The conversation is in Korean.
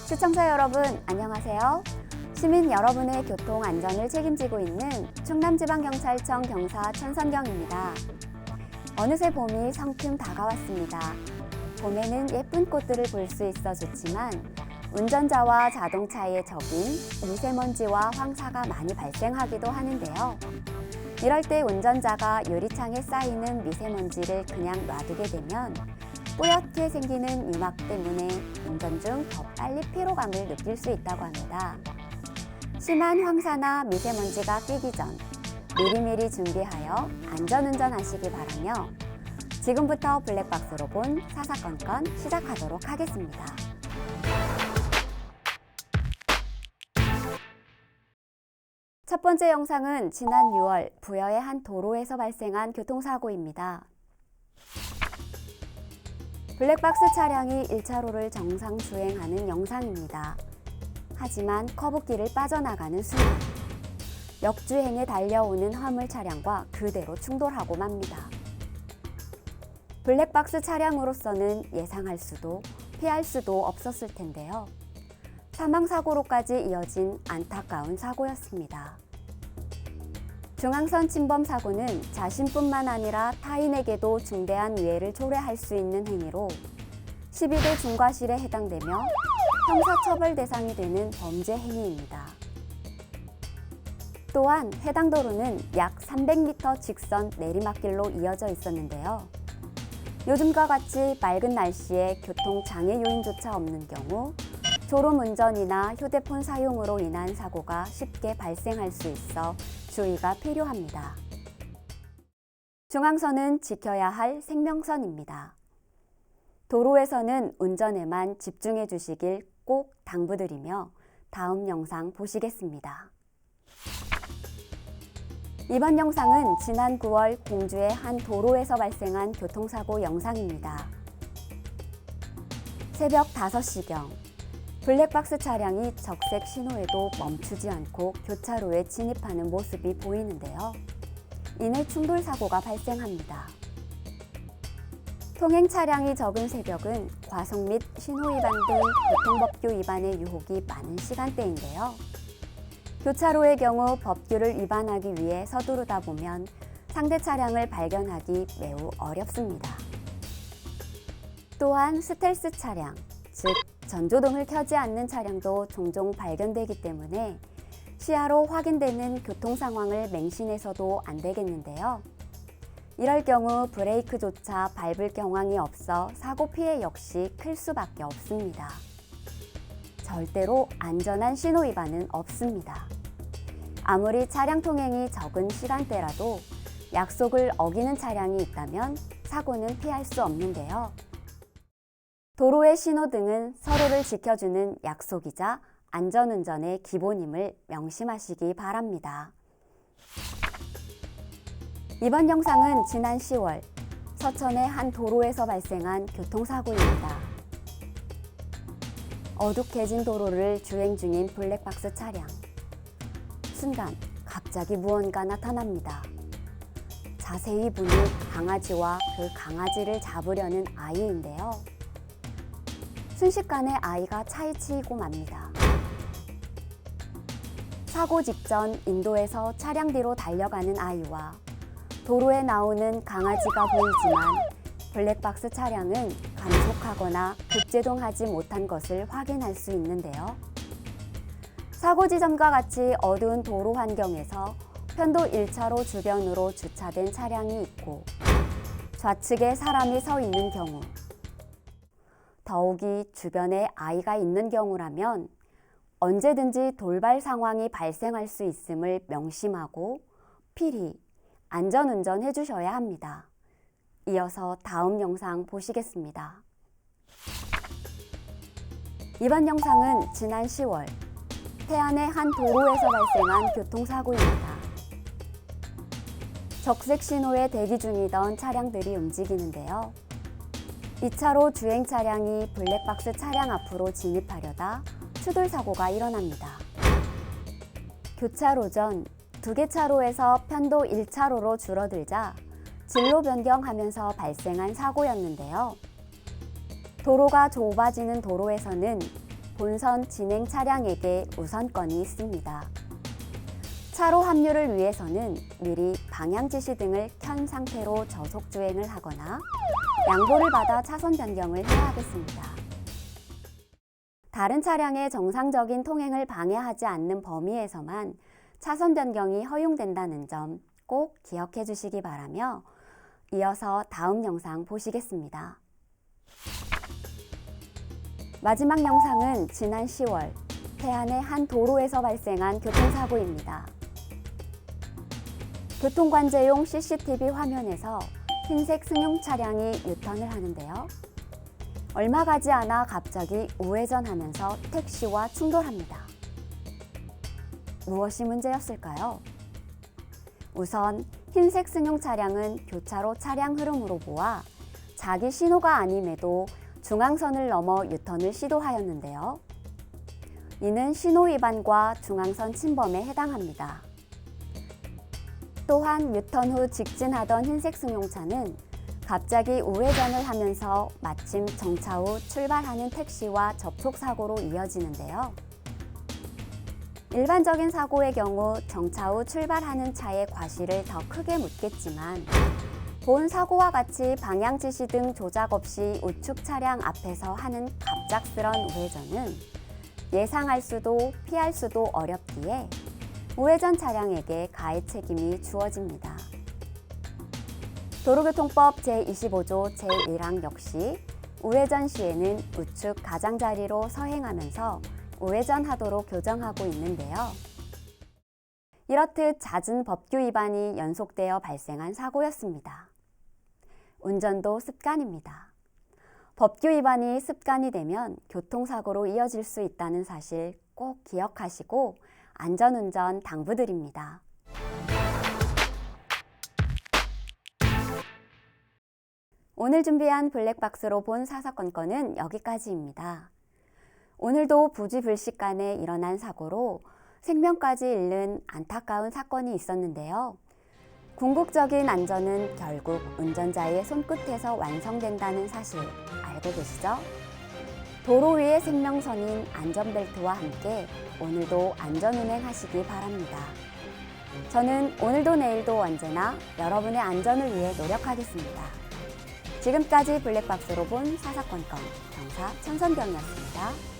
시청자 여러분, 안녕하세요. 시민 여러분의 교통 안전을 책임지고 있는 충남지방경찰청 경사 천선경입니다. 어느새 봄이 성큼 다가왔습니다. 봄에는 예쁜 꽃들을 볼 수 있어 좋지만 운전자와 자동차에 적은 미세먼지와 황사가 많이 발생하기도 하는데요. 이럴 때 운전자가 유리창에 쌓이는 미세먼지를 그냥 놔두게 되면 뿌옇게 생기는 유막 때문에 운전 중 더 빨리 피로감을 느낄 수 있다고 합니다. 심한 황사나 미세먼지가 끼기 전 미리미리 준비하여 안전운전하시기 바라며 지금부터 블랙박스로 본 사사건건 시작하도록 하겠습니다. 첫 번째 영상은 지난 6월 부여의 한 도로에서 발생한 교통사고입니다. 블랙박스 차량이 1차로를 정상 주행하는 영상입니다. 하지만 커브길을 빠져나가는 순간 역주행에 달려오는 화물 차량과 그대로 충돌하고 맙니다. 블랙박스 차량으로서는 예상할 수도 피할 수도 없었을 텐데요. 사망사고로까지 이어진 안타까운 사고였습니다. 중앙선 침범 사고는 자신뿐만 아니라 타인에게도 중대한 위해를 초래할 수 있는 행위로 12대 중과실에 해당되며 형사처벌 대상이 되는 범죄 행위입니다. 또한 해당 도로는 약 300m 직선 내리막길로 이어져 있었는데요. 요즘과 같이 맑은 날씨에 교통장애 요인조차 없는 경우 졸음운전이나 휴대폰 사용으로 인한 사고가 쉽게 발생할 수 있어 주의가 필요합니다. 중앙선은 지켜야 할 생명선입니다. 도로에서는 운전에만 집중해 주시길 꼭 당부드리며 다음 영상 보시겠습니다. 이번 영상은 지난 9월 공주의 한 도로에서 발생한 교통사고 영상입니다. 새벽 5시경 블랙박스 차량이 적색 신호에도 멈추지 않고 교차로에 진입하는 모습이 보이는데요. 이내 충돌 사고가 발생합니다. 통행 차량이 적은 새벽은 과속 및 신호 위반 등 교통법규 위반의 유혹이 많은 시간대인데요. 교차로의 경우 법규를 위반하기 위해 서두르다 보면 상대 차량을 발견하기 매우 어렵습니다. 또한 스텔스 차량, 즉 전조등을 켜지 않는 차량도 종종 발견되기 때문에 시야로 확인되는 교통 상황을 맹신해서도 안 되겠는데요. 이럴 경우 브레이크조차 밟을 경황이 없어 사고 피해 역시 클 수밖에 없습니다. 절대로 안전한 신호 위반은 없습니다. 아무리 차량 통행이 적은 시간대라도 약속을 어기는 차량이 있다면 사고는 피할 수 없는데요. 도로의 신호등은 서로를 지켜주는 약속이자 안전운전의 기본임을 명심하시기 바랍니다. 이번 영상은 지난 10월 서천의 한 도로에서 발생한 교통사고입니다. 어둑해진 도로를 주행 중인 블랙박스 차량. 순간 갑자기 무언가 나타납니다. 자세히 보니 강아지와 그 강아지를 잡으려는 아이인데요. 순식간에 아이가 차에 치이고 맙니다. 사고 직전 인도에서 차량 뒤로 달려가는 아이와 도로에 나오는 강아지가 보이지만 블랙박스 차량은 감속하거나 급제동하지 못한 것을 확인할 수 있는데요. 사고 지점과 같이 어두운 도로 환경에서 편도 1차로 주변으로 주차된 차량이 있고 좌측에 사람이 서 있는 경우, 더욱이 주변에 아이가 있는 경우라면 언제든지 돌발 상황이 발생할 수 있음을 명심하고 필히 안전운전 해주셔야 합니다. 이어서 다음 영상 보시겠습니다. 이번 영상은 지난 10월 태안의 한 도로에서 발생한 교통사고입니다. 적색 신호에 대기 중이던 차량들이 움직이는데요. 2차로 주행 차량이 블랙박스 차량 앞으로 진입하려다 추돌 사고가 일어납니다. 교차로 전 2개 차로에서 편도 1차로로 줄어들자 진로 변경하면서 발생한 사고였는데요. 도로가 좁아지는 도로에서는 본선 진행 차량에게 우선권이 있습니다. 차로 합류를 위해서는 미리 방향 지시 등을 켠 상태로 저속 주행을 하거나 양보를 받아 차선 변경을 해야 하겠습니다. 다른 차량의 정상적인 통행을 방해하지 않는 범위에서만 차선 변경이 허용된다는 점 꼭 기억해 주시기 바라며 이어서 다음 영상 보시겠습니다. 마지막 영상은 지난 10월 태안의 한 도로에서 발생한 교통사고입니다. 교통관제용 CCTV 화면에서 흰색 승용 차량이 유턴을 하는데요. 얼마 가지 않아 갑자기 우회전하면서 택시와 충돌합니다. 무엇이 문제였을까요? 우선 흰색 승용 차량은 교차로 차량 흐름으로 보아 자기 신호가 아님에도 중앙선을 넘어 유턴을 시도하였는데요. 이는 신호 위반과 중앙선 침범에 해당합니다. 또한 유턴 후 직진하던 흰색 승용차는 갑자기 우회전을 하면서 마침 정차 후 출발하는 택시와 접촉사고로 이어지는데요. 일반적인 사고의 경우 정차 후 출발하는 차의 과실을 더 크게 묻겠지만 본 사고와 같이 방향 지시 등 조작 없이 우측 차량 앞에서 하는 갑작스런 우회전은 예상할 수도 피할 수도 어렵기에 우회전 차량에게 가해 책임이 주어집니다. 도로교통법 제25조 제1항 역시 우회전 시에는 우측 가장자리로 서행하면서 우회전하도록 교정하고 있는데요. 이렇듯 잦은 법규 위반이 연속되어 발생한 사고였습니다. 운전도 습관입니다. 법규 위반이 습관이 되면 교통사고로 이어질 수 있다는 사실 꼭 기억하시고 안전운전 당부드립니다. 오늘 준비한 블랙박스로 본 사사건건은 여기까지입니다. 오늘도 부지불식간에 일어난 사고로 생명까지 잃는 안타까운 사건이 있었는데요. 궁극적인 안전은 결국 운전자의 손끝에서 완성된다는 사실 알고 계시죠? 도로 위의 생명선인 안전벨트와 함께 오늘도 안전운행하시기 바랍니다. 저는 오늘도 내일도 언제나 여러분의 안전을 위해 노력하겠습니다. 지금까지 블랙박스로 본 사사건건 경사 천선경이었습니다.